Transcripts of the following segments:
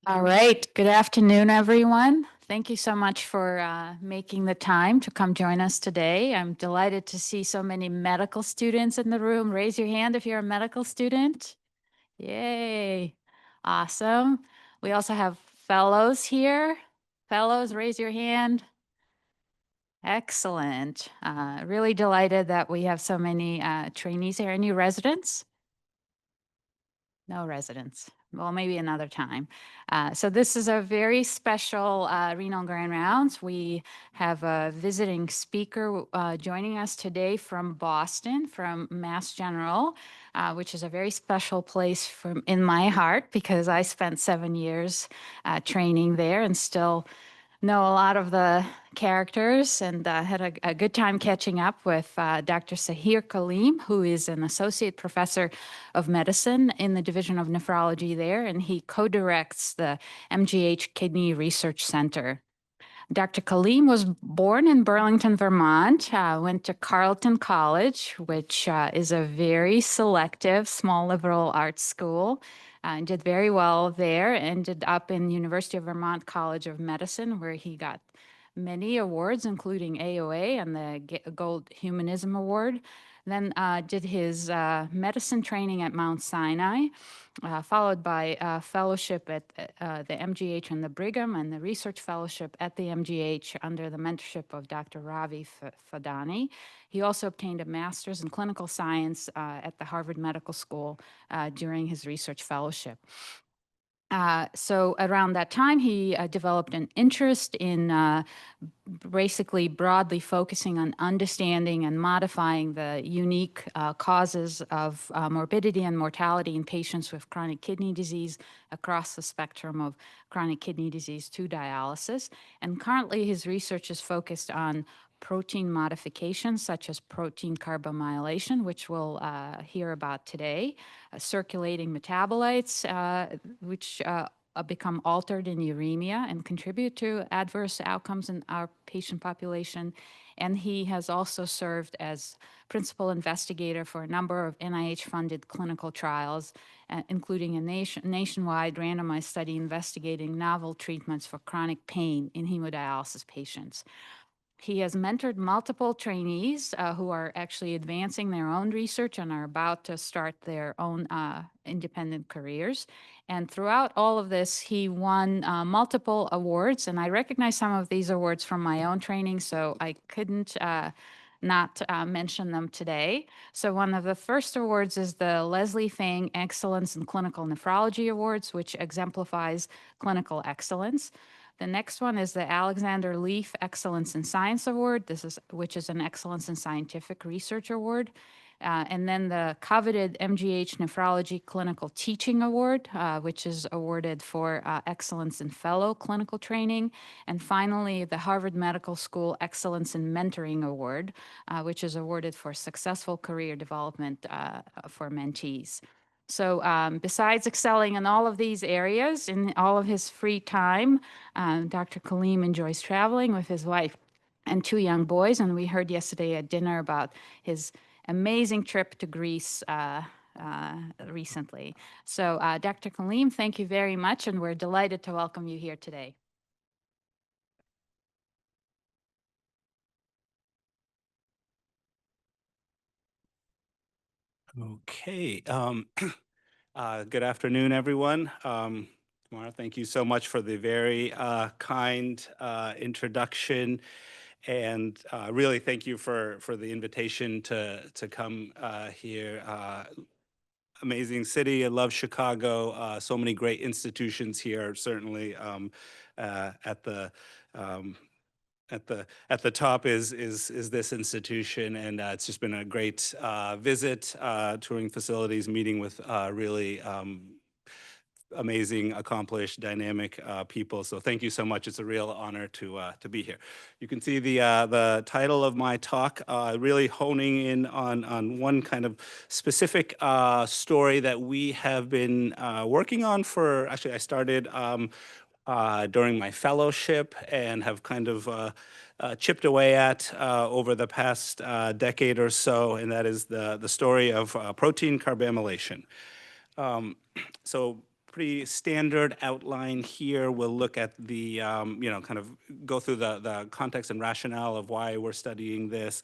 All right. Good afternoon, everyone. Thank you so much for making the time to come join us today. I'm delighted to see so many medical students in the room. Raise your hand if you're a medical student. Yay. Awesome. We also have fellows here. Fellows, raise your hand. Excellent. Really delighted that we have so many trainees here. Any residents? No residents. Well, maybe another time. So this is a very special Renal Grand Rounds. We have a visiting speaker joining us today from Boston, from Mass General, which is a very special place in my heart because I spent 7 years training there and still know a lot of the characters and had a good time catching up with Dr. Sahir Kaleem, who is an associate professor of medicine in the Division of Nephrology there, and he co-directs the MGH Kidney Research Center. Dr. Kaleem was born in Burlington, Vermont, went to Carleton College, which is a very selective small liberal arts school, and did very well there, ended up in University of Vermont College of Medicine, where he got many awards, including AOA and the Gold Humanism Award. Then did his medicine training at Mount Sinai, followed by a fellowship at the MGH and the Brigham, and the research fellowship at the MGH under the mentorship of Dr. Ravi Fadani. He also obtained a master's in clinical science at the Harvard Medical School during his research fellowship. So around that time, he developed an interest in basically broadly focusing on understanding and modifying the unique causes of morbidity and mortality in patients with chronic kidney disease across the spectrum of chronic kidney disease to dialysis. And currently, his research is focused on protein modifications such as protein carbamylation, which we'll hear about today, circulating metabolites, which become altered in uremia and contribute to adverse outcomes in our patient population. And he has also served as principal investigator for a number of NIH-funded clinical trials, including a nationwide randomized study investigating novel treatments for chronic pain in hemodialysis patients. He has mentored multiple trainees who are actually advancing their own research and are about to start their own independent careers. And throughout all of this, he won multiple awards. And I recognize some of these awards from my own training, so I couldn't not mention them today. So one of the first awards is the Leslie Fang Excellence in Clinical Nephrology Awards, which exemplifies clinical excellence. The next one is the Alexander Leaf Excellence in Science Award, which is an Excellence in Scientific Research Award. And then the coveted MGH Nephrology Clinical Teaching Award, which is awarded for Excellence in Fellow Clinical Training. And finally, the Harvard Medical School Excellence in Mentoring Award, which is awarded for successful career development for mentees. So besides excelling in all of these areas, in all of his free time, Dr. Kaleem enjoys traveling with his wife and 2 young boys. And we heard yesterday at dinner about his amazing trip to Greece recently. So Dr. Kaleem, thank you very much. And we're delighted to welcome you here today. Okay. Good afternoon, everyone. Tamara, thank you so much for the very kind introduction, and really thank you for the invitation to come here. Amazing city. I love Chicago. So many great institutions here. Certainly at the top is this institution, and it's just been a great visit, touring facilities, meeting with really amazing, accomplished, dynamic people. So thank you so much. It's a real honor to be here. You can see the title of my talk, really honing in on one kind of specific story that we have been working on for. Actually, I started during my fellowship and have kind of chipped away at over the past decade or so, and that is the story of protein carbamylation. Um, so pretty standard outline here. We'll look at the, kind of go through the context and rationale of why we're studying this,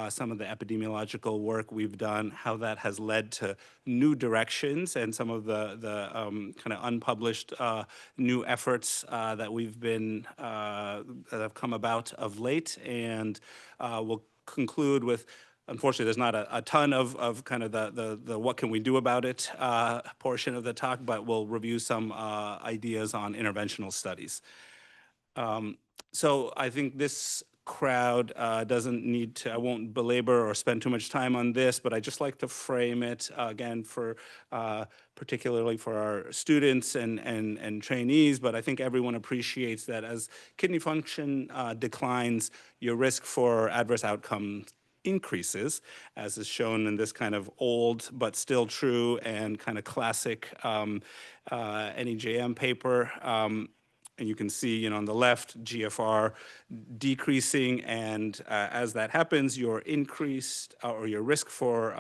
some of the epidemiological work we've done, how that has led to new directions, and some of the kind of unpublished new efforts that we've been, that have come about of late. And we'll conclude with, unfortunately, there's not a ton of kind of the what can we do about it portion of the talk, but we'll review some ideas on interventional studies. So I think this crowd doesn't need to, I won't belabor or spend too much time on this, but I just like to frame it again for particularly for our students and trainees, but I think everyone appreciates that as kidney function declines, your risk for adverse outcomes increases, as is shown in this kind of old but still true and kind of classic NEJM paper. And you can see, on the left, GFR decreasing, and as that happens, your increased or your risk for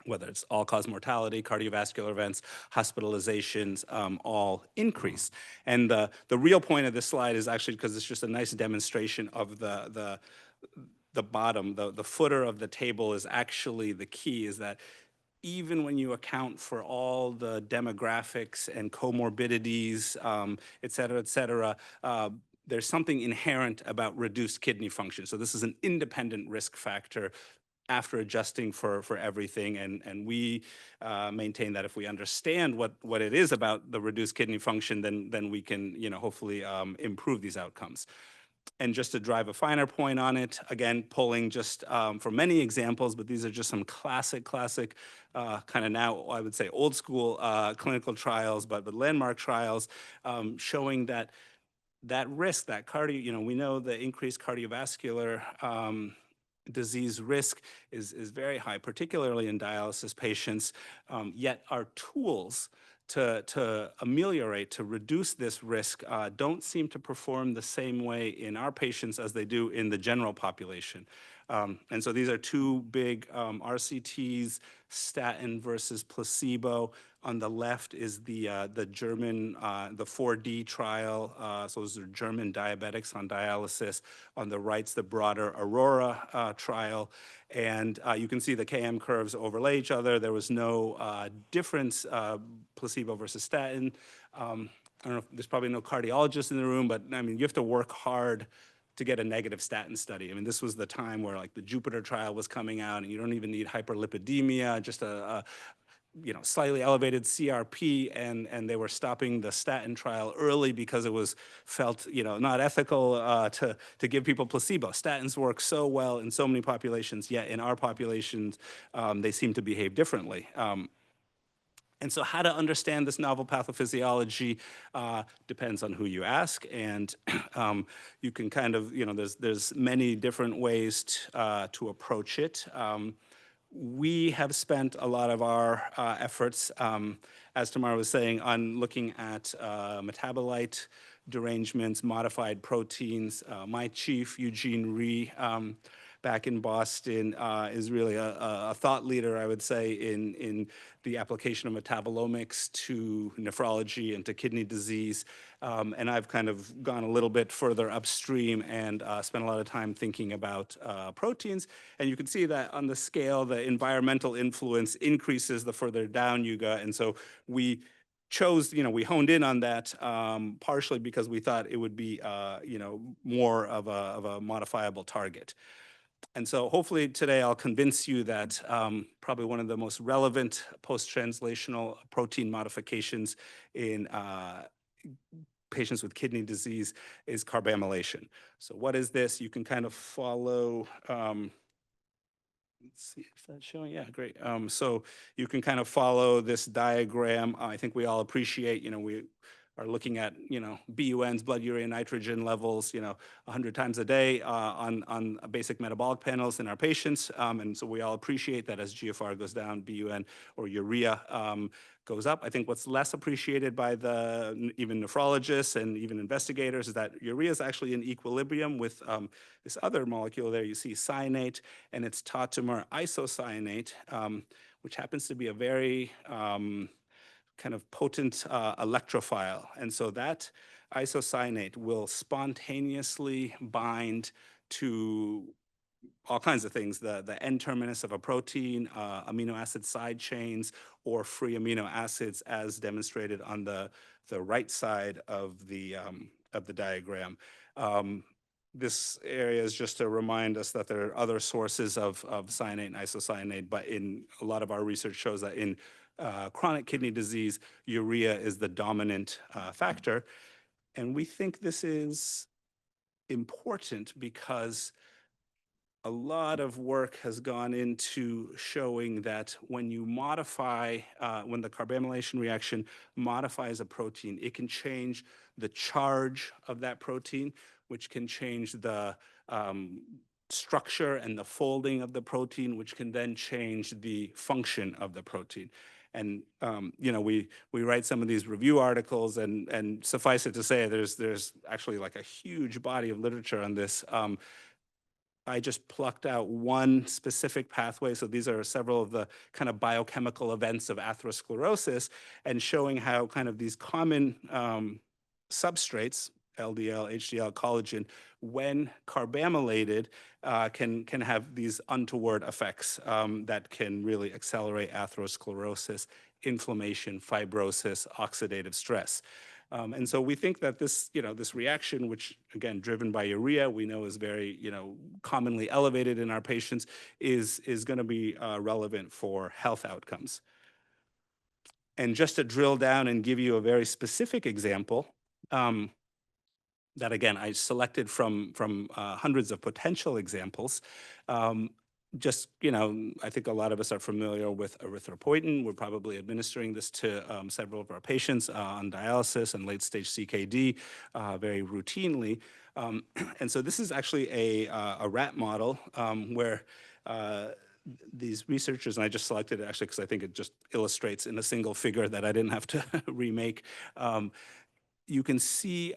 whether it's all-cause mortality, cardiovascular events, hospitalizations, all increase. And the real point of this slide is actually because it's just a nice demonstration of the bottom, the footer of the table is actually the key, is that even when you account for all the demographics and comorbidities, et cetera, there's something inherent about reduced kidney function. So this is an independent risk factor after adjusting for everything. And we maintain that if we understand what it is about the reduced kidney function, then we can, hopefully improve these outcomes. And just to drive a finer point on it, again, pulling just from many examples, but these are just some classic kind of now, I would say, old school clinical trials, but landmark trials showing that risk, that cardio, we know the increased cardiovascular disease risk is very high, particularly in dialysis patients, yet our tools to ameliorate, to reduce this risk, don't seem to perform the same way in our patients as they do in the general population. And so these are two big RCTs, statin versus placebo. On the left is the German, the 4D trial. So those are German diabetics on dialysis. On the right's the broader Aurora trial. And you can see the KM curves overlay each other. There was no difference, placebo versus statin. I don't know, there's probably no cardiologist in the room, but I mean, you have to work hard to get a negative statin study. I mean, this was the time where like the Jupiter trial was coming out, and you don't even need hyperlipidemia, just a slightly elevated CRP, and they were stopping the statin trial early because it was felt, not ethical to give people placebo. Statins work so well in so many populations, yet in our populations, they seem to behave differently. And so how to understand this novel pathophysiology depends on who you ask. And you can kind of, there's many different ways to approach it. We have spent a lot of our efforts, as Tamara was saying, on looking at metabolite derangements, modified proteins. My chief, Eugene Rhee, back in Boston, is really a thought leader, I would say, in the application of metabolomics to nephrology and to kidney disease. And I've kind of gone a little bit further upstream and spent a lot of time thinking about proteins. And you can see that on the scale, the environmental influence increases the further down you go. And so we chose, we honed in on that partially because we thought it would be, more of a modifiable target. And so hopefully today I'll convince you that probably one of the most relevant post-translational protein modifications in patients with kidney disease is carbamylation. So what is this? You can kind of follow, let's see if that's showing. Yeah, great. So you can kind of follow this diagram. I think we all appreciate, we are looking at, BUNs, blood urea nitrogen levels, 100 times a day on basic metabolic panels in our patients. And so we all appreciate that as GFR goes down, BUN or urea goes up. I think what's less appreciated by even nephrologists and even investigators is that urea is actually in equilibrium with this other molecule there you see, cyanate, and it's tautomer isocyanate, which happens to be a very kind of potent electrophile. And so that isocyanate will spontaneously bind to all kinds of things, the N-terminus of a protein, amino acid side chains, or free amino acids, as demonstrated on the right side of the diagram. This area is just to remind us that there are other sources of cyanate and isocyanate, but in a lot of our research shows that in chronic kidney disease, urea is the dominant factor. And we think this is important because a lot of work has gone into showing that when you modify, when the carbamylation reaction modifies a protein, it can change the charge of that protein, which can change the structure and the folding of the protein, which can then change the function of the protein. And we write some of these review articles, and suffice it to say, there's actually like a huge body of literature on this. I just plucked out one specific pathway. So these are several of the kind of biochemical events of atherosclerosis, and showing how kind of these common substrates, LDL, HDL, collagen, when carbamylated, can have these untoward effects that can really accelerate atherosclerosis, inflammation, fibrosis, oxidative stress. And so we think that this reaction, which again, driven by urea, we know is very, commonly elevated in our patients, is going to be relevant for health outcomes. And just to drill down and give you a very specific example, that again, I selected from hundreds of potential examples. I think a lot of us are familiar with erythropoietin. We're probably administering this to several of our patients on dialysis and late stage CKD very routinely. And so this is actually a rat model where these researchers, and I just selected it actually because I think it just illustrates in a single figure that I didn't have to remake. You can see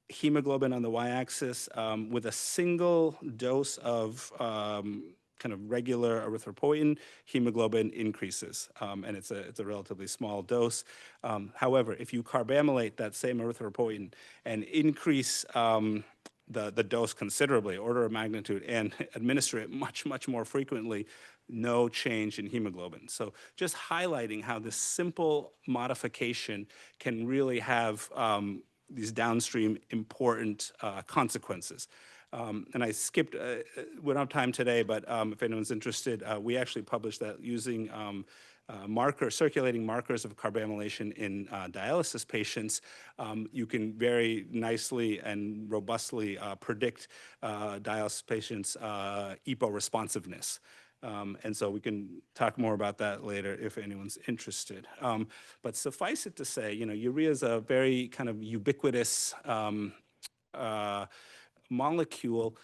hemoglobin on the y-axis with a single dose of kind of regular erythropoietin, hemoglobin increases, and it's a relatively small dose. However, if you carbamylate that same erythropoietin and increase the dose considerably, order of magnitude, and administer it much, much more frequently, no change in hemoglobin. So just highlighting how this simple modification can really have these downstream important consequences. And I skipped, we don't have time today, but if anyone's interested, we actually published that using circulating markers of carbamylation in dialysis patients. You can very nicely and robustly predict dialysis patients' EPO responsiveness. And so we can talk more about that later if anyone's interested. But suffice it to say, urea is a very kind of ubiquitous molecule.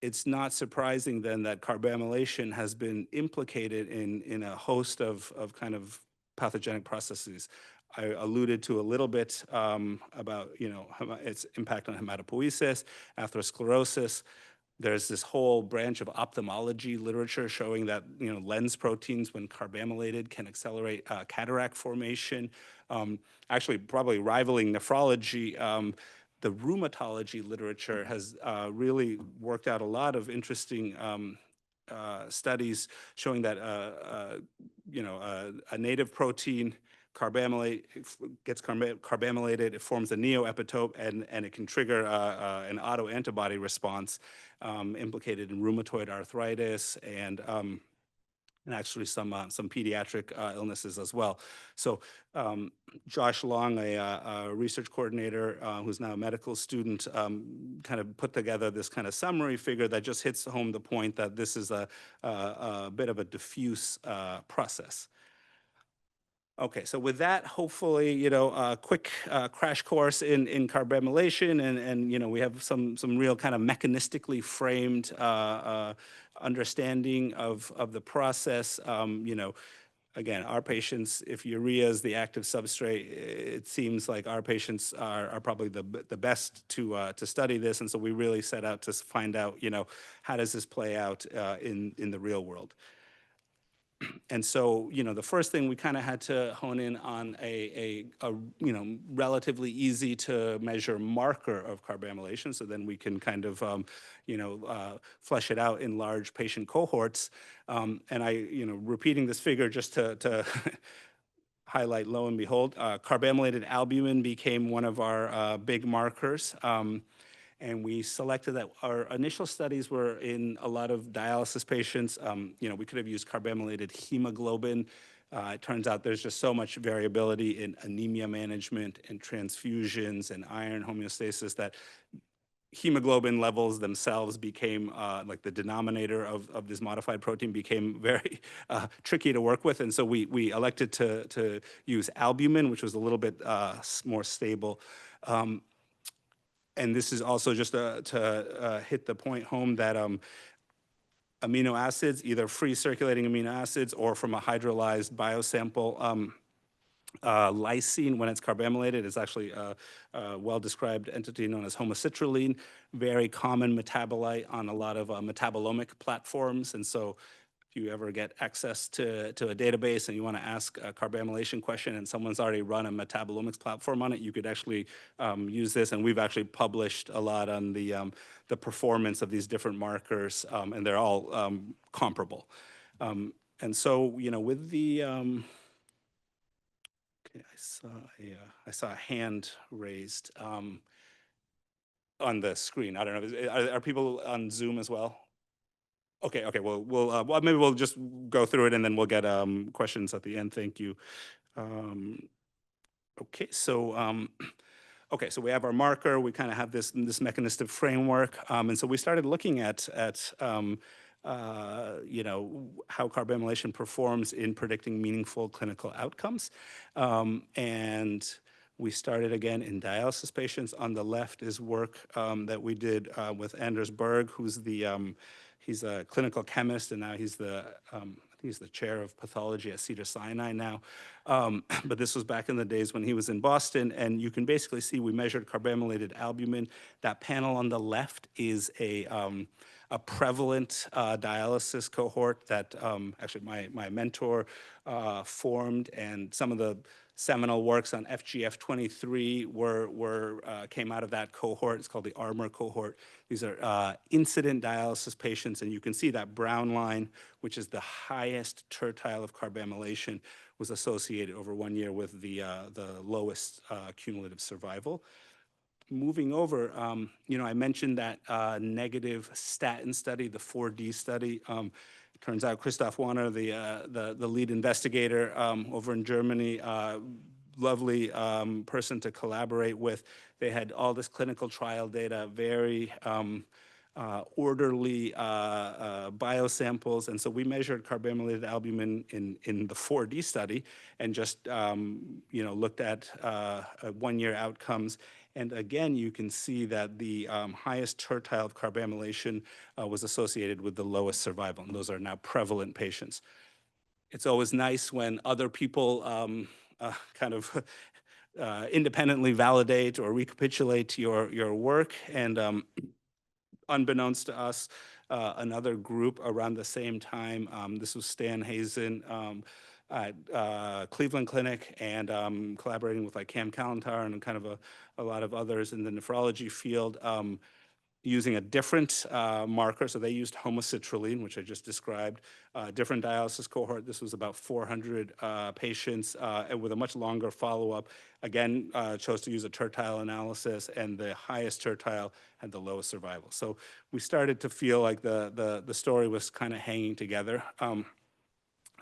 It's not surprising then that carbamylation has been implicated in a host of kind of pathogenic processes. I alluded to a little bit about its impact on hematopoiesis, atherosclerosis. There's this whole branch of ophthalmology literature showing that lens proteins, when carbamylated, can accelerate cataract formation. Actually, probably rivaling nephrology, the rheumatology literature has really worked out a lot of interesting studies showing that a native protein gets carbamylated, it forms a neoepitope, and it can trigger an autoantibody response implicated in rheumatoid arthritis and actually some pediatric illnesses as well. So Josh Long, a research coordinator who's now a medical student, kind of put together this kind of summary figure that just hits home the point that this is a bit of a diffuse process. Okay, so with that, hopefully, a quick crash course in carbamylation, and we have some real kind of mechanistically framed understanding of the process. Again, our patients, if urea is the active substrate, it seems like our patients are probably the best to study this, and so we really set out to find out, how does this play out in the real world. And so, the first thing we kind of had to hone in on a relatively easy to measure marker of carbamylation. So then we can kind of, flesh it out in large patient cohorts. And I, repeating this figure just to highlight, lo and behold, carbamylated albumin became one of our big markers. And we selected that. Our initial studies were in a lot of dialysis patients. We could have used carbamylated hemoglobin. It turns out there's just so much variability in anemia management and transfusions and iron homeostasis that hemoglobin levels themselves became like the denominator of this modified protein became very tricky to work with. And so we elected to use albumin, which was a little bit more stable. And this is also just to hit the point home that amino acids, either free circulating amino acids or from a hydrolyzed biosample, lysine, when it's carbamylated, is actually a well-described entity known as homocitrulline, very common metabolite on a lot of metabolomic platforms. And so if you ever get access to a database and you want to ask a carbamylation question and someone's already run a metabolomics platform on it, you could actually use this. And we've actually published a lot on the performance of these different markers, and they're all comparable. And so, with the okay, I saw a hand raised on the screen. I don't know. Are people on Zoom as well? Okay, okay. Well, maybe we'll just go through it and then we'll get questions at the end. Thank you. Um, okay, so okay, so we have our marker. We kind of have this mechanistic framework, and so we started looking at how carbamylation performs in predicting meaningful clinical outcomes, and we started again in dialysis patients. On the left is work that we did with Anders Berg, who's he's a clinical chemist, and now he's he's the chair of pathology at Cedars-Sinai now. But this was back in the days when he was in Boston, and you can basically see we measured carbamylated albumin. That panel on the left is a prevalent dialysis cohort that actually my mentor formed, and some of the seminal works on FGF23 came out of that cohort. It's called the ARMOR cohort. These are incident dialysis patients, and you can see that brown line, which is the highest tertile of carbamylation, was associated over 1 year with the lowest cumulative survival. Moving over, I mentioned that negative statin study, the 4D study. It turns out Christoph Warner, the lead investigator over in Germany, lovely person to collaborate with. They had all this clinical trial data, very orderly biosamples. And so we measured carbamylated albumin in the 4D study and just, looked at 1 year outcomes. And again, you can see that the highest tertile of carbamylation was associated with the lowest survival. And those are now prevalent patients. It's always nice when other people kind of independently validate or recapitulate your work. And unbeknownst to us, another group around the same time, this was Stan Hazen at Cleveland Clinic, and collaborating with like Cam Kalantar and kind of a lot of others in the nephrology field, using a different marker. So they used homocitrulline, which I just described, different dialysis cohort. This was about 400 patients and with a much longer follow-up. Again, chose to use a tertile analysis, and the highest tertile had the lowest survival. So we started to feel like the story was kind of hanging together.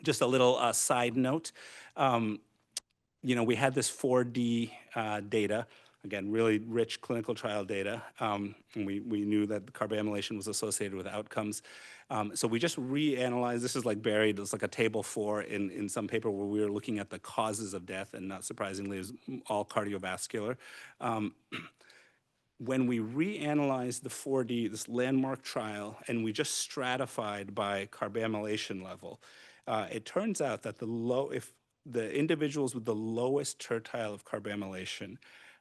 Just a little side note. We had this 4D data, again, really rich clinical trial data, and we knew that carbamylation was associated with outcomes. So we just reanalyzed. This is like buried. It's like a table 4 in some paper where we were looking at the causes of death, and not surprisingly, it was all cardiovascular. Um, when we reanalyzed the 4D, this landmark trial, and we just stratified by carbamylation level, it turns out that if the individuals with the lowest tertile of carbamylation,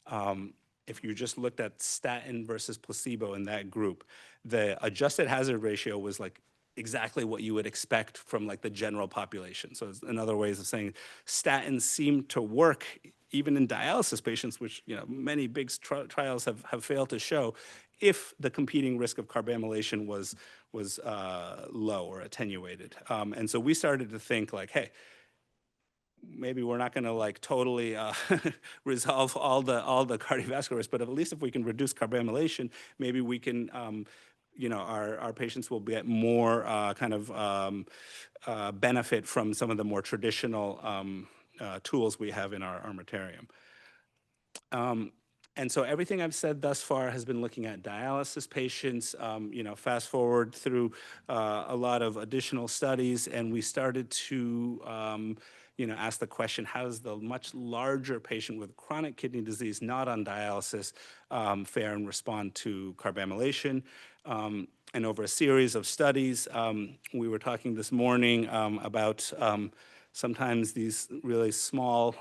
um, if you just looked at statin versus placebo in that group, the adjusted hazard ratio was like exactly what you would expect from like the general population. So it's another ways of saying statins seem to work even in dialysis patients, which many big trials have failed to show, if the competing risk of carbamylation was low or attenuated. And so we started to think like, hey, maybe we're not going to like totally resolve all the cardiovascular risk, but at least if we can reduce carbamylation, maybe we can our patients will get more benefit from some of the more traditional tools we have in our armamentarium. And so everything I've said thus far has been looking at dialysis patients. Fast forward through a lot of additional studies, and we started to ask the question: how does the much larger patient with chronic kidney disease, not on dialysis, fare and respond to carbamylation? And over a series of studies, we were talking this morning about sometimes these really small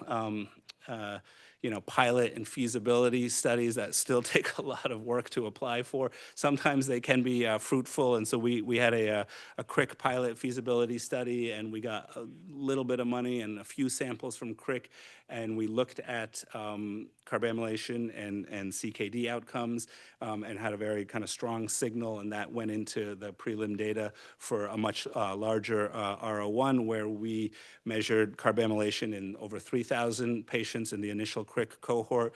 pilot and feasibility studies that still take a lot of work to apply for. Sometimes they can be fruitful, and so we had a CRIC pilot feasibility study, and we got a little bit of money and a few samples from CRIC, and we looked at carbamylation and CKD outcomes, and had a very kind of strong signal, and that went into the prelim data for a much larger R01, where we measured carbamylation in over 3,000 patients in the initial CRIC cohort,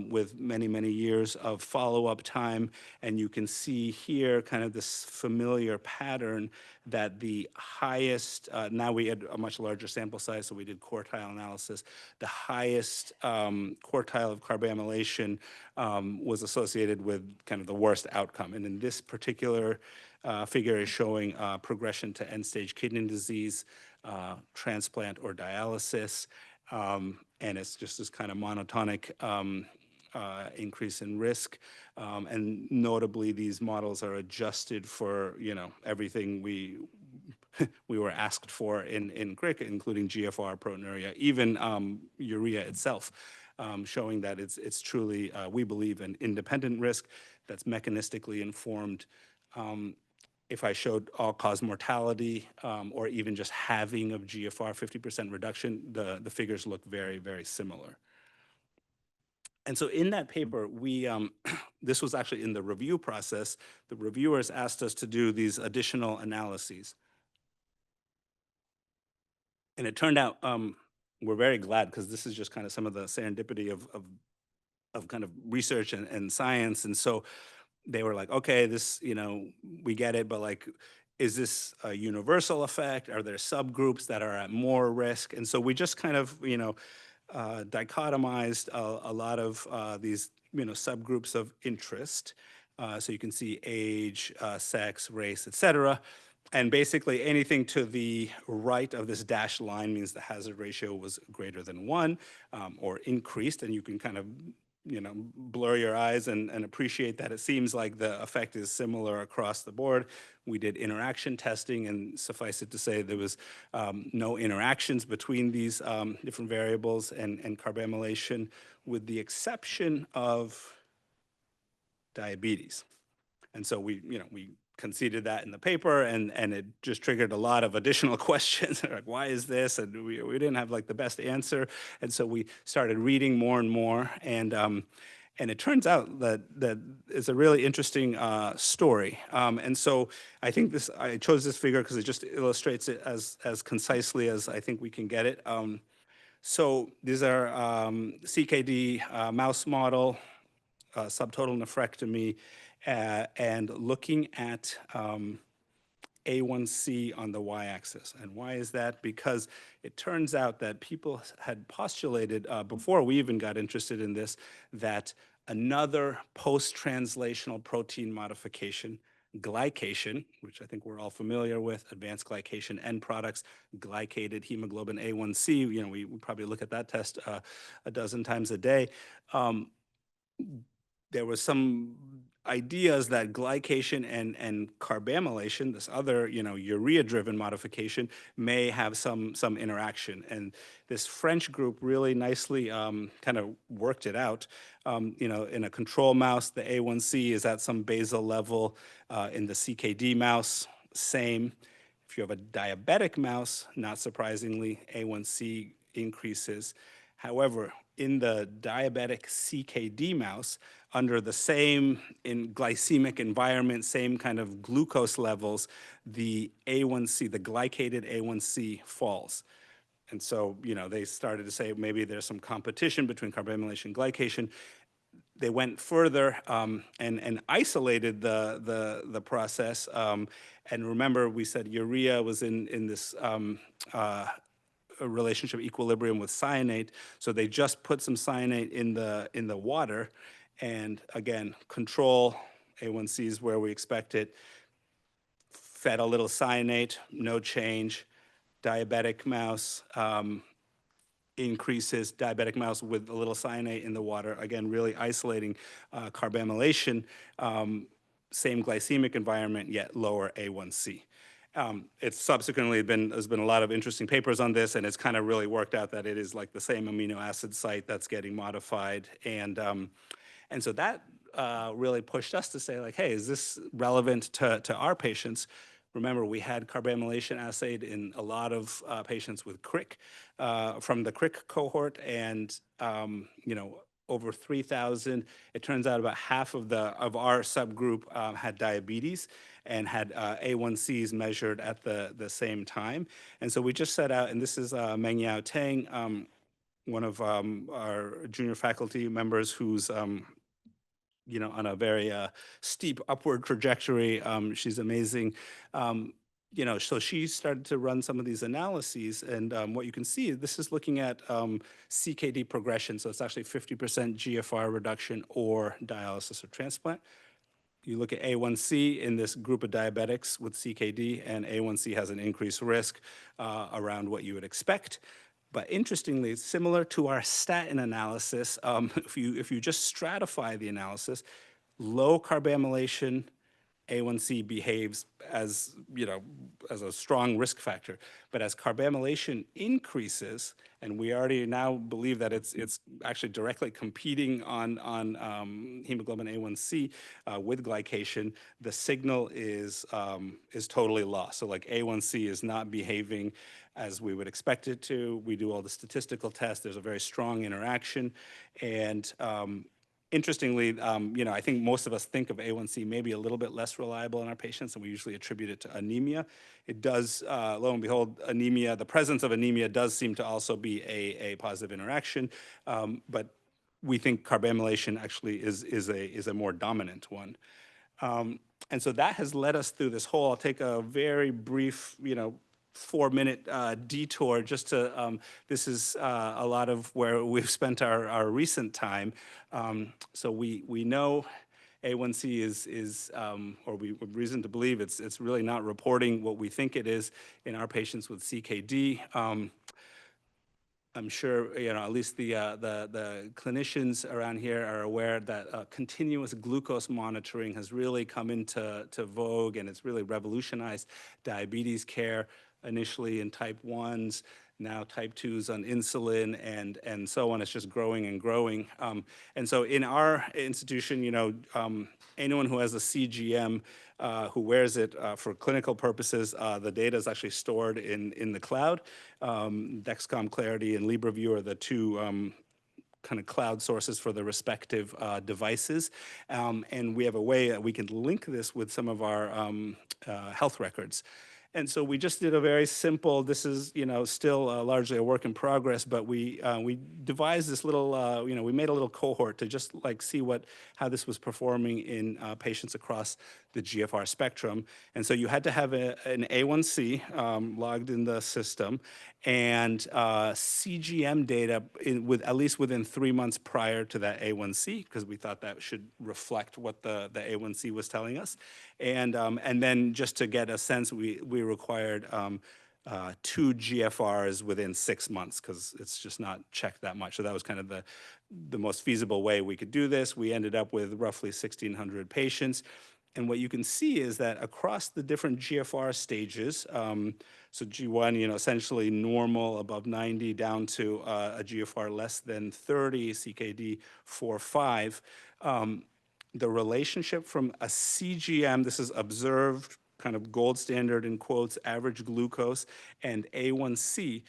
with many, many years of follow-up time. And you can see here kind of this familiar pattern that the highest, now we had a much larger sample size, so we did quartile analysis. The highest quartile of carbamylation was associated with kind of the worst outcome. And in this particular figure is showing progression to end-stage kidney disease, transplant, or dialysis. And it's just this kind of monotonic increase in risk. And notably, these models are adjusted for everything we were asked for in CRIC, including GFR, proteinuria, even urea itself, showing that it's truly, we believe, an independent risk that's mechanistically informed. If I showed all-cause mortality, or even just halving of GFR, 50% reduction, the figures look very, very similar. And so in that paper, we this was actually in the review process. The reviewers asked us to do these additional analyses. And it turned out, we're very glad, because this is just kind of some of the serendipity of kind of research and science. And so they were like, okay, this, we get it, but like, is this a universal effect? Are there subgroups that are at more risk? And so we just kind of, dichotomized a lot of these, subgroups of interest. So you can see age, sex, race, et cetera. And basically anything to the right of this dashed line means the hazard ratio was greater than 1, or increased. And you can kind of blur your eyes and appreciate that it seems like the effect is similar across the board. We did interaction testing, and suffice it to say there was no interactions between these different variables and carbamylation, with the exception of diabetes. And so we conceded that in the paper, and it just triggered a lot of additional questions. Like, why is this? And we didn't have like the best answer. And so we started reading more and more. And it turns out that it's a really interesting story. And so I think I chose this figure because it just illustrates it as concisely as I think we can get it. So these are CKD mouse model, subtotal nephrectomy, and looking at A1C on the y-axis. And why is that? Because it turns out that people had postulated, before we even got interested in this, that another post-translational protein modification, glycation, which I think we're all familiar with, advanced glycation end products, glycated hemoglobin A1C. We probably look at that test a dozen times a day. Um, there was some ideas that glycation and carbamylation, this other, urea-driven modification, may have some interaction. And this French group really nicely kind of worked it out. In a control mouse, the A1C is at some basal level. In the CKD mouse, same. If you have a diabetic mouse, not surprisingly, A1C increases. However, in the diabetic CKD mouse, under the same glycemic environment, same kind of glucose levels, the A1C, the glycated A1C falls. And so, they started to say maybe there's some competition between carbamylation and glycation. They went further and isolated the process. And remember, we said urea was in this a relationship equilibrium with cyanate. So they just put some cyanate in the water, and again, control A1Cs where we expect it. Fed a little cyanate, no change. Diabetic mouse increases. Diabetic mouse with a little cyanate in the water, again, really isolating carbamylation. Same glycemic environment, yet lower A1C. It's subsequently there's been a lot of interesting papers on this, and it's kind of really worked out that it is like the same amino acid site that's getting modified. And so that really pushed us to say, like, hey, is this relevant to our patients? Remember, we had carbamylation assayed in a lot of patients with crick from the crick cohort, and over 3,000. It turns out about half of our subgroup had diabetes and had A1Cs measured at the same time. And so we just set out, and this is Meng Yao Tang, one of our junior faculty members who's on a very steep upward trajectory. She's amazing. So she started to run some of these analyses, and what you can see, this is looking at CKD progression. So it's actually 50% GFR reduction or dialysis or transplant. You look at A1C in this group of diabetics with CKD, and A1C has an increased risk around what you would expect. But interestingly, it's similar to our statin analysis. If you just stratify the analysis, low carbamylation A1C behaves as as a strong risk factor. But as carbamylation increases, and we already now believe that it's actually directly competing on hemoglobin A1C with glycation, the signal is totally lost. So like A1C is not behaving as we would expect it to. We do all the statistical tests. There's a very strong interaction, and interestingly, I think most of us think of A1C maybe a little bit less reliable in our patients, and we usually attribute it to anemia. It does, lo and behold, anemia, the presence of anemia does seem to also be a positive interaction, but we think carbamylation actually is a more dominant one. And so that has led us through this whole, I'll take a very brief, 4-minute detour just to, this is a lot of where we've spent our recent time. So we know A1C is or we have reason to believe it's really not reporting what we think it is in our patients with CKD. I'm sure at least the clinicians around here are aware that continuous glucose monitoring has really come into vogue, and it's really revolutionized diabetes care. Initially in type 1s, now type 2s on insulin, and so on. It's just growing and growing. And so in our institution, anyone who has a CGM who wears it for clinical purposes, the data is actually stored in the cloud. Dexcom Clarity and LibraView are the two kind of cloud sources for the respective devices. And we have a way that we can link this with some of our health records. And so we just did a very simple, this is, still largely a work in progress, but we devised this little, we made a little cohort to just like see how this was performing in patients across the GFR spectrum. And so you had to have an A1C logged in the system, and CGM data with at least within 3 months prior to that A1C, because we thought that should reflect what the A1C was telling us. And then just to get a sense, we required 2 GFRs within 6 months, because it's just not checked that much. So that was kind of the most feasible way we could do this. We ended up with roughly 1,600 patients. And what you can see is that across the different GFR stages, so G1, essentially normal above 90 down to a GFR less than 30, CKD 4-5, the relationship from a CGM, this is observed kind of gold standard in quotes, average glucose, and A1C,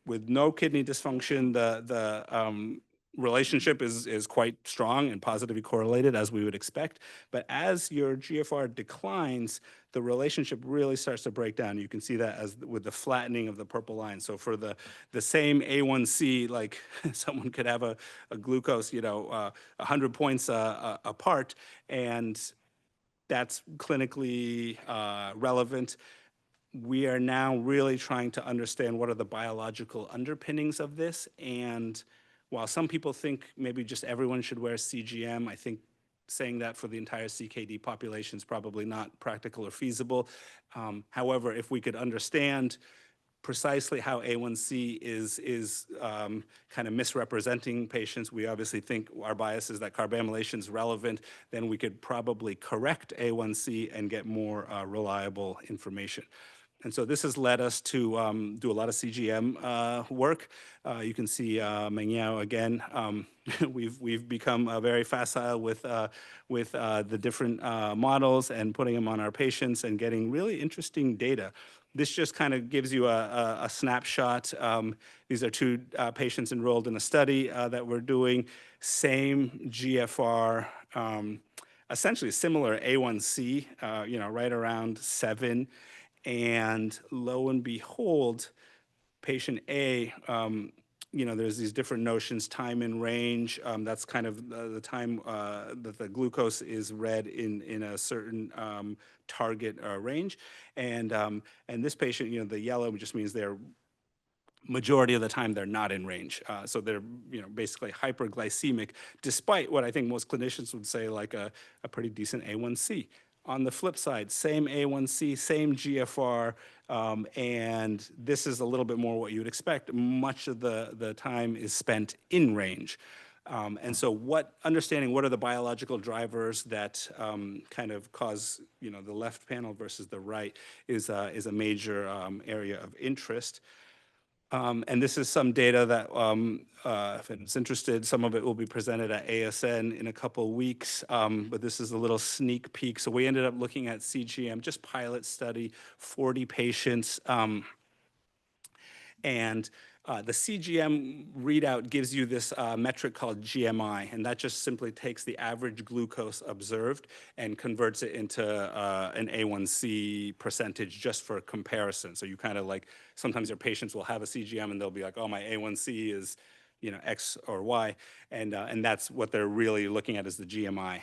with no kidney dysfunction, the relationship is quite strong and positively correlated, as we would expect. But as your GFR declines, the relationship really starts to break down. You can see that as with the flattening of the purple line. So for the same A1C, like someone could have a glucose, 100 points apart, and that's clinically relevant. We are now really trying to understand what are the biological underpinnings of this. And while some people think maybe just everyone should wear CGM, I think saying that for the entire CKD population is probably not practical or feasible. However, if we could understand precisely how A1C is kind of misrepresenting patients, we obviously think our bias is that carbamylation is relevant, then we could probably correct A1C and get more reliable information. And so this has led us to do a lot of CGM work. You can see Mengyao again. We've become very facile with the different models and putting them on our patients and getting really interesting data. This just kind of gives you a snapshot. These are two patients enrolled in a study that we're doing. Same GFR, essentially similar A1C, right around 7. And lo and behold, patient A, there's these different notions, time in range. That's kind of the time that the glucose is read in a certain target range. And this patient, the yellow just means they're majority of the time they're not in range. So they're basically hyperglycemic, despite what I think most clinicians would say like a pretty decent A1C. On the flip side, same A1C, same GFR, and this is a little bit more what you would expect. Much of the time is spent in range. And so understanding what are the biological drivers that kind of cause, the left panel versus the right is a major area of interest. And this is some data that, if it's interested, some of it will be presented at ASN in a couple weeks, but this is a little sneak peek. So we ended up looking at CGM, just pilot study, 40 patients, and the CGM readout gives you this metric called GMI, and that just simply takes the average glucose observed and converts it into an A1C percentage just for comparison. So you kind of like, sometimes your patients will have a CGM and they'll be like, oh, my A1C is X or Y, and that's what they're really looking at is the GMI.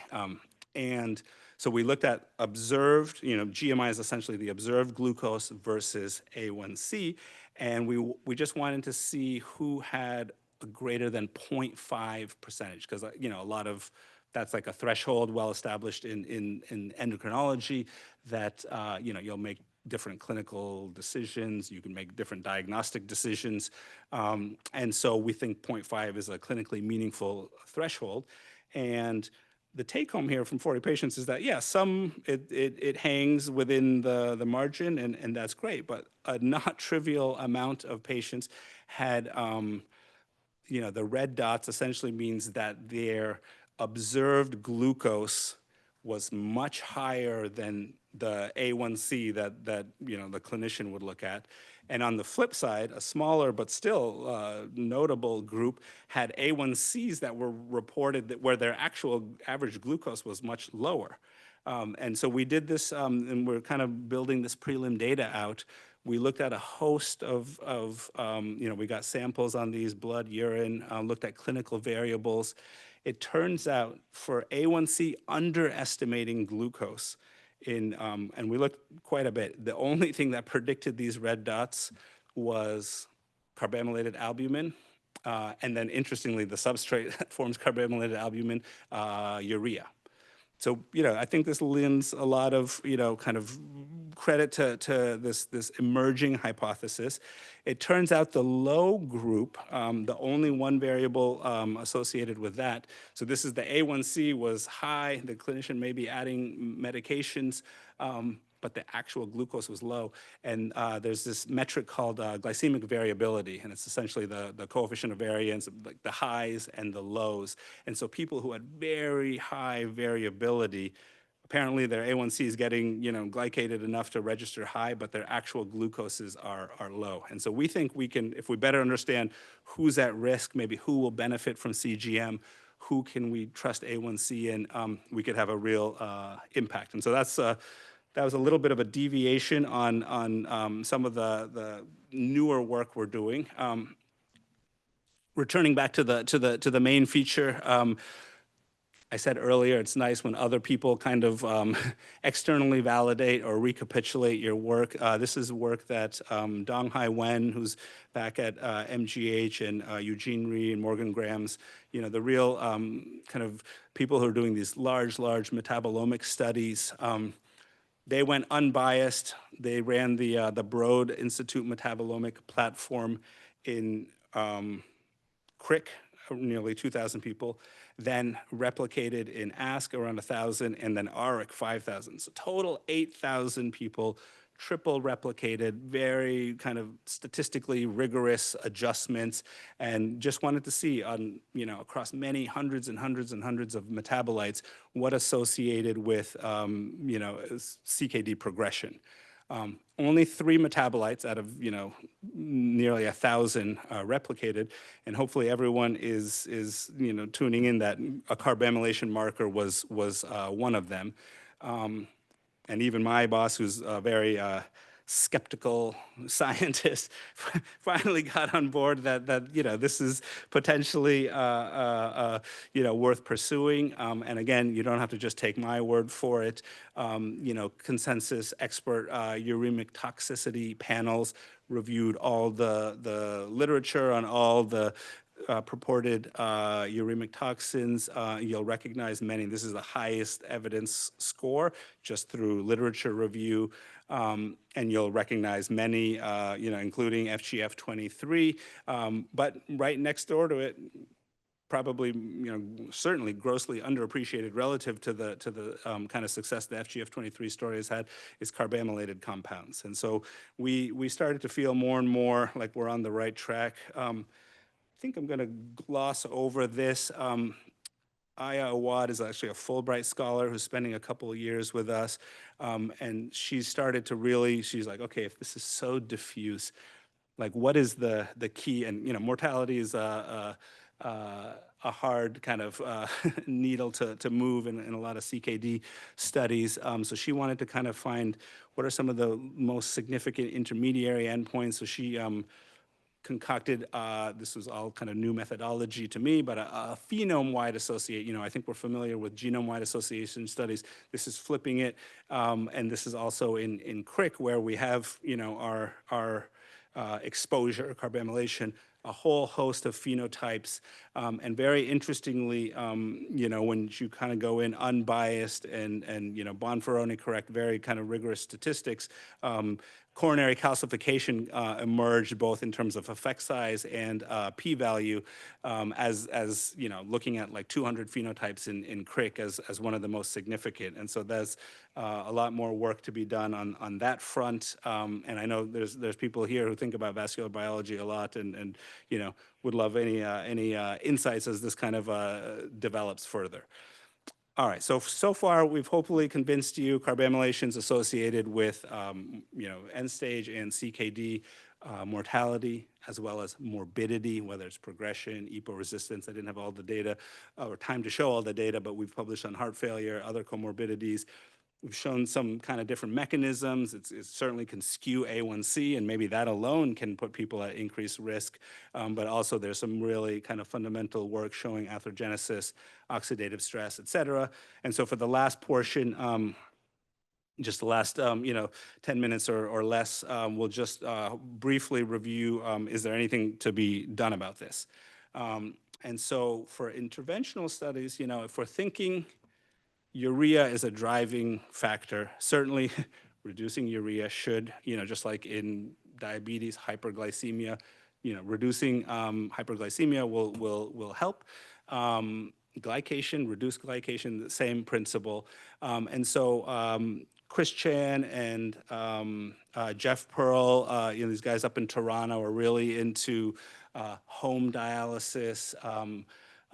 And so we looked at observed, GMI is essentially the observed glucose versus A1C, and we just wanted to see who had a greater than 0.5 percentage, because a lot of that's like a threshold well established in endocrinology that you'll make different clinical decisions, you can make different diagnostic decisions, and so we think 0.5 is a clinically meaningful threshold. And the take home here from 40 patients is that, yeah, it hangs within the margin, and that's great, but a not trivial amount of patients had, the red dots essentially means that their observed glucose was much higher than the A1C that the clinician would look at. And on the flip side, a smaller but still notable group had A1Cs that were reported where their actual average glucose was much lower. And so we did this, and we're kind of building this prelim data out. We looked at a host of we got samples on these, blood, urine, looked at clinical variables. It turns out for A1C underestimating glucose, and we looked quite a bit. The only thing that predicted these red dots was carbamylated albumin. And then interestingly, the substrate that forms carbamylated albumin, urea. So, I think this lends a lot of, kind of credit to this emerging hypothesis. It turns out the low group, the only one variable associated with that, so this is the A1C was high, the clinician may be adding medications, but the actual glucose was low. And there's this metric called glycemic variability, and it's essentially the coefficient of variance, like the highs and the lows. And so people who had very high variability, apparently their A1C is getting, glycated enough to register high, but their actual glucoses are low. And so we think we can, if we better understand who's at risk, maybe who will benefit from CGM, who can we trust A1C in, we could have a real impact. And so that was a little bit of a deviation on some of the newer work we're doing. Returning back to the main feature, I said earlier, it's nice when other people kind of externally validate or recapitulate your work. This is work that Donghai Wen, who's back at MGH, and Eugene Rhee and Morgan Graham's, the real kind of people who are doing these large metabolomic studies. They went unbiased. They ran the Broad Institute metabolomic platform in CRIC, nearly 2,000 people, then replicated in ASK around 1,000, and then ARIC 5,000. So total 8,000 people, triple replicated, very kind of statistically rigorous adjustments, and just wanted to see on, across many hundreds and hundreds and hundreds of metabolites, what associated with, CKD progression. Only 3 metabolites out of nearly 1,000 replicated, and hopefully everyone is tuning in that a carbamylation marker was one of them. And even my boss, who's a very skeptical scientist, finally got on board that this is potentially worth pursuing. And again, you don't have to just take my word for it. Consensus expert uremic toxicity panels reviewed all the literature on all the purported uremic toxins. You'll recognize many. This is the highest evidence score just through literature review. And you'll recognize many, including FGF23. But right next door to it, probably, certainly grossly underappreciated relative to the kind of success the FGF23 story has had, is carbamylated compounds. And so we started to feel more and more like we're on the right track. I think I'm going to gloss over this. Aya Awad is actually a Fulbright scholar who's spending a couple of years with us. And she started to really, she's like, okay, if this is so diffuse, like what is the key? And, mortality is a hard kind of needle to move in a lot of CKD studies. So she wanted to kind of find what are some of the most significant intermediary endpoints. So she concocted, this was all kind of new methodology to me, but a phenome-wide associate, I think we're familiar with genome-wide association studies. This is flipping it, and this is also in CRIC where we have, our exposure, carbamylation, a whole host of phenotypes. And very interestingly, when you kind of go in unbiased and Bonferroni correct, very kind of rigorous statistics, coronary calcification emerged both in terms of effect size and p-value, as looking at like 200 phenotypes in CRIC as one of the most significant. And so there's a lot more work to be done on that front. And I know there's people here who think about vascular biology a lot and would love any insights as this kind of develops further. All right, so far we've hopefully convinced you carbamylation is associated with end stage and CKD mortality, as well as morbidity, whether it's progression, EPO resistance. I didn't have all the data or time to show all the data, but we've published on heart failure, other comorbidities. We've shown some kind of different mechanisms. It certainly can skew A1C, and maybe that alone can put people at increased risk. But also there's some really kind of fundamental work showing atherogenesis, oxidative stress, et cetera. And so for the last portion, just the last 10 minutes or less, we'll just briefly review, is there anything to be done about this? And so for interventional studies, if we're thinking urea is a driving factor, certainly reducing urea should, just like in diabetes, hyperglycemia, reducing hyperglycemia will help. Reduced glycation, the same principle. And so Chris Chan and Jeff Pearl, these guys up in Toronto are really into home dialysis,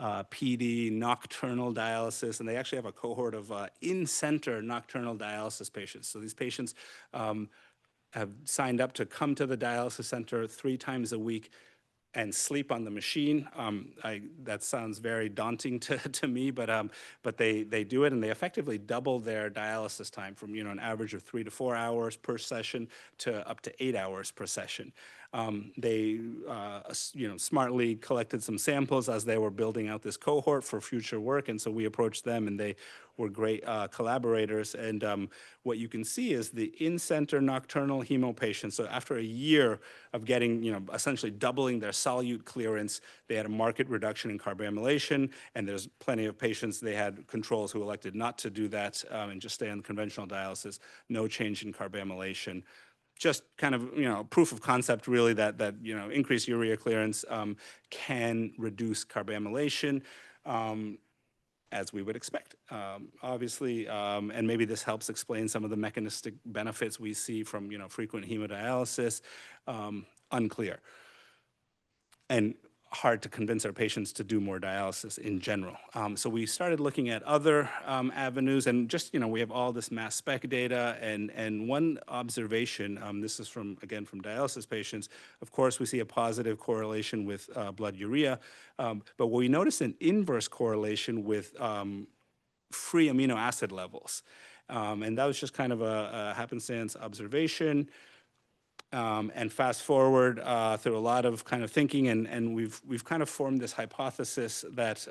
PD, nocturnal dialysis, and they actually have a cohort of in-center nocturnal dialysis patients. So these patients have signed up to come to the dialysis center 3 times a week and sleep on the machine. That sounds very daunting to me, but they do it, and they effectively double their dialysis time from an average of 3 to 4 hours per session to up to 8 hours per session. They smartly collected some samples as they were building out this cohort for future work, and so we approached them, and they were great collaborators. And what you can see is the in-center nocturnal hemo patients. So after a year of getting, essentially doubling their solute clearance, they had a marked reduction in carbamylation, and there's plenty of patients, they had controls who elected not to do that and just stay on conventional dialysis, no change in carbamylation. Just kind of, proof of concept really that increased urea clearance can reduce carbamylation. As we would expect, obviously, and maybe this helps explain some of the mechanistic benefits we see from frequent hemodialysis. Unclear, and hard to convince our patients to do more dialysis in general. So we started looking at other avenues, and just we have all this mass spec data, and one observation. This is again from dialysis patients. Of course, we see a positive correlation with blood urea, but we notice an inverse correlation with free amino acid levels, and that was just kind of a happenstance observation. And fast forward through a lot of kind of thinking, and we've kind of formed this hypothesis that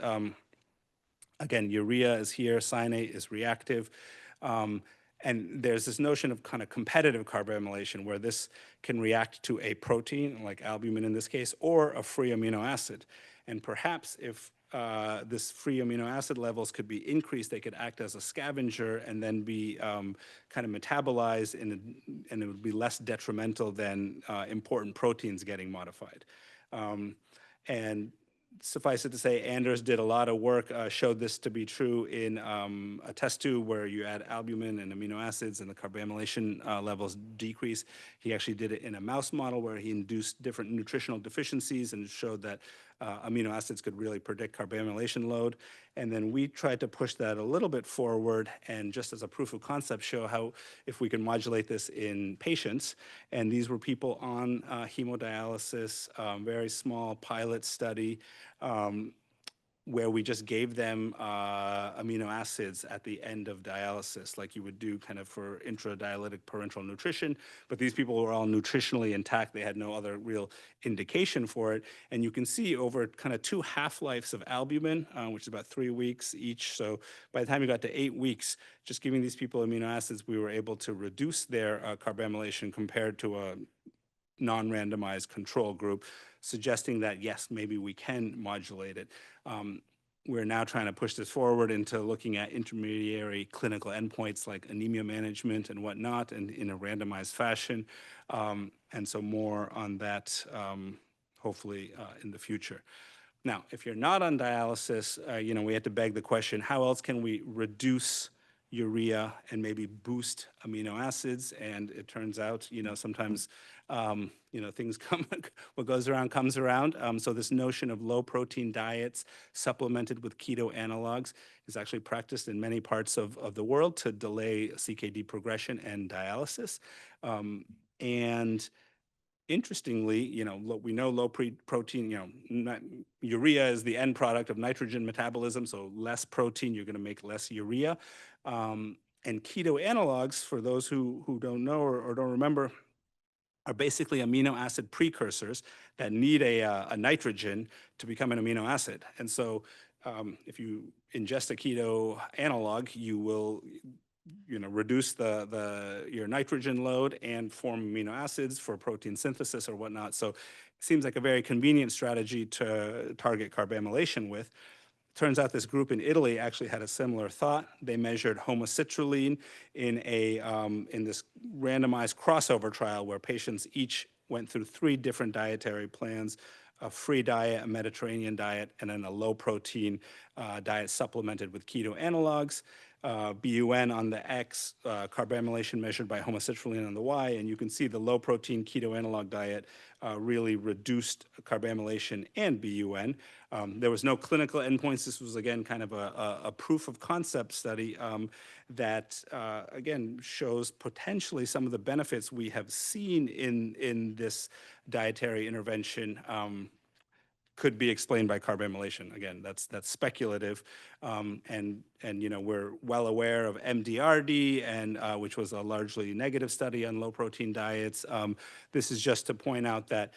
again, urea is here, cyanate is reactive. And there's this notion of kind of competitive carbamylation where this can react to a protein, like albumin in this case, or a free amino acid. And perhaps if this free amino acid levels could be increased, they could act as a scavenger and then be kind of metabolized, and it would be less detrimental than important proteins getting modified. And suffice it to say, Anders did a lot of work, showed this to be true in a test tube where you add albumin and amino acids and the carbamylation levels decrease. He actually did it in a mouse model where he induced different nutritional deficiencies and showed that amino acids could really predict carbamylation load. And then we tried to push that a little bit forward and just as a proof of concept show how if we can modulate this in patients. And these were people on hemodialysis, very small pilot study. Where we just gave them amino acids at the end of dialysis, like you would do kind of for intradialytic parenteral nutrition. But these people were all nutritionally intact. They had no other real indication for it. And you can see over kind of 2 half-lives of albumin, which is about 3 weeks each. So by the time you got to 8 weeks, just giving these people amino acids, we were able to reduce their carbamylation compared to a non-randomized control group, suggesting that yes, maybe we can modulate it. We're now trying to push this forward into looking at intermediary clinical endpoints like anemia management and whatnot, and in a randomized fashion. And so more on that, hopefully in the future. Now, if you're not on dialysis, we had to beg the question, how else can we reduce urea and maybe boost amino acids? And it turns out, sometimes, things come, what goes around comes around. So this notion of low protein diets supplemented with keto analogs is actually practiced in many parts of the world to delay CKD progression and dialysis. And interestingly, we know low protein, urea is the end product of nitrogen metabolism, so less protein, you're going to make less urea. And keto analogs, for those who don't know or don't remember, are basically amino acid precursors that need a nitrogen to become an amino acid. And so if you ingest a keto analog, you will reduce your nitrogen load and form amino acids for protein synthesis or whatnot. So it seems like a very convenient strategy to target carbamylation with. Turns out this group in Italy actually had a similar thought. They measured homocitrulline in this randomized crossover trial where patients each went through 3 different dietary plans: a free diet, a Mediterranean diet, and then a low protein diet supplemented with keto analogs. BUN on the X, carbamylation measured by homocitrulline on the Y, and you can see the low protein keto analog diet really reduced carbamylation and BUN. There was no clinical endpoints. This was, again, kind of a proof of concept study that, again, shows potentially some of the benefits we have seen in this dietary intervention could be explained by carbamylation. Again, that's speculative, and we're well aware of MDRD, and which was a largely negative study on low protein diets. This is just to point out that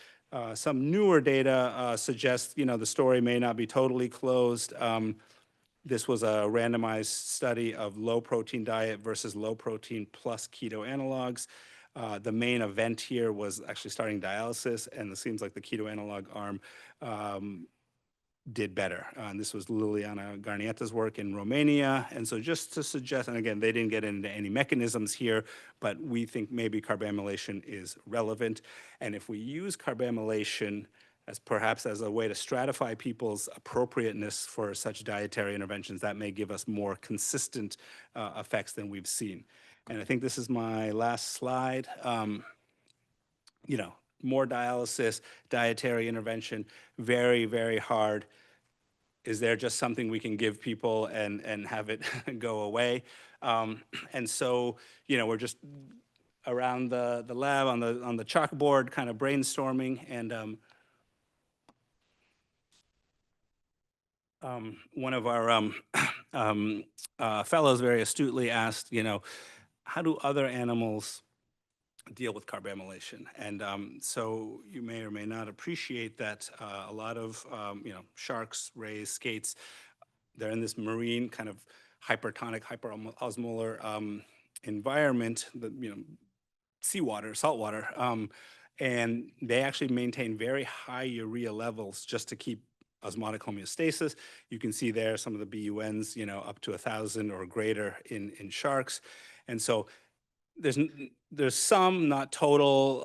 some newer data suggests the story may not be totally closed. This was a randomized study of low protein diet versus low protein plus keto analogs. The main event here was actually starting dialysis, and it seems like the keto analog arm did better. And this was Liliana Garnietta's work in Romania. And so just to suggest, and again, they didn't get into any mechanisms here, but we think maybe carbamylation is relevant. And if we use carbamylation as perhaps as a way to stratify people's appropriateness for such dietary interventions, that may give us more consistent effects than we've seen. And I think this is my last slide. More dialysis, dietary intervention, very, very hard. Is there just something we can give people and have it go away? And so, we're just around the lab on the chalkboard, kind of brainstorming, and one of our fellows very astutely asked, how do other animals deal with carbamylation? And so you may or may not appreciate that a lot of sharks, rays, skates, they're in this marine kind of hypertonic, hyperosmolar environment, seawater, saltwater, and they actually maintain very high urea levels just to keep osmotic homeostasis. You can see there some of the BUNs, up to 1,000 or greater in sharks. And so there's some, not total,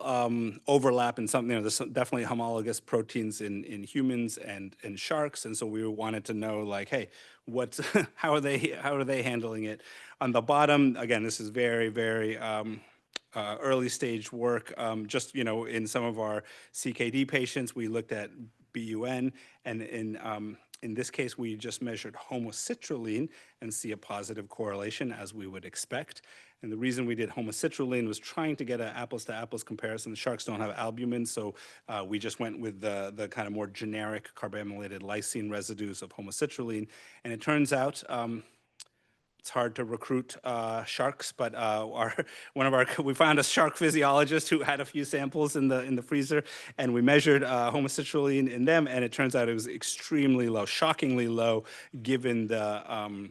overlap in some, there's definitely homologous proteins in humans and sharks. And so we wanted to know, like, hey, how are they handling it? On the bottom, again, this is very, very early stage work. Just, in some of our CKD patients, we looked at BUN, and in this case, we just measured homocitrulline and see a positive correlation, as we would expect. And the reason we did homocitrulline was trying to get an apples-to-apples comparison. The sharks don't have albumin, so we just went with the kind of more generic carbamylated lysine residues of homocitrulline. And it turns out it's hard to recruit sharks, but we found a shark physiologist who had a few samples in the freezer, and we measured homocitrulline in them, and it turns out it was extremely low, shockingly low, given the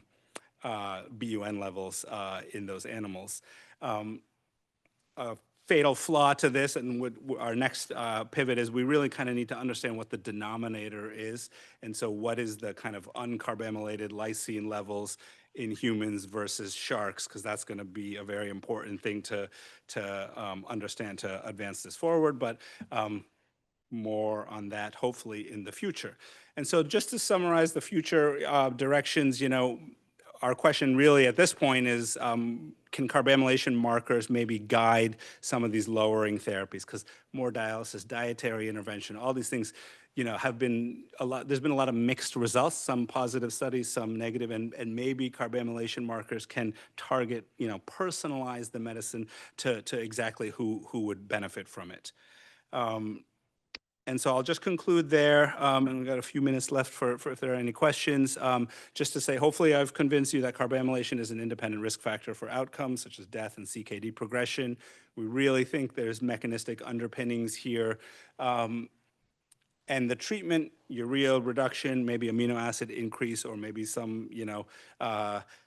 BUN levels in those animals. A fatal flaw to this, and our next pivot is we really kind of need to understand what the denominator is, and so what is the kind of uncarbamylated lysine levels in humans versus sharks, because that's going to be a very important thing to understand to advance this forward, but more on that hopefully in the future. And so just to summarize the future directions, our question really at this point is, can carbamylation markers maybe guide some of these lowering therapies? Because more dialysis, dietary intervention, all these things, have been there's been a lot of mixed results, some positive studies, some negative, and maybe carbamylation markers can target, personalize the medicine to exactly who would benefit from it. And so I'll just conclude there, and we've got a few minutes left for if there are any questions. Just to say, hopefully I've convinced you that carbamylation is an independent risk factor for outcomes such as death and CKD progression. We really think there's mechanistic underpinnings here. And the treatment, urea reduction, maybe amino acid increase, or maybe some,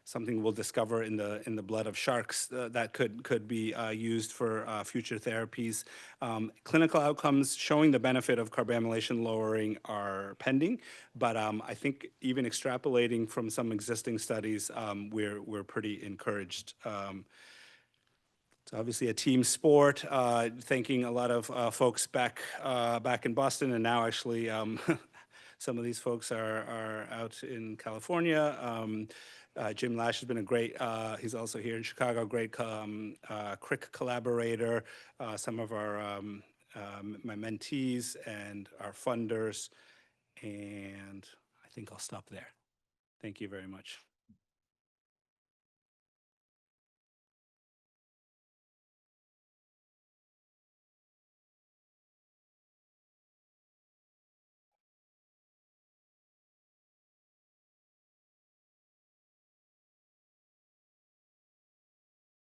something we'll discover in the blood of sharks that could be used for future therapies. Clinical outcomes showing the benefit of carbamylation lowering are pending, but I think even extrapolating from some existing studies, we're pretty encouraged. It's obviously a team sport. Thanking a lot of folks back in Boston, and now actually some of these folks are out in California. Jim Lash has been a great. He's also here in Chicago. Great CRIC collaborator. Some of our my mentees and our funders, and I think I'll stop there. Thank you very much.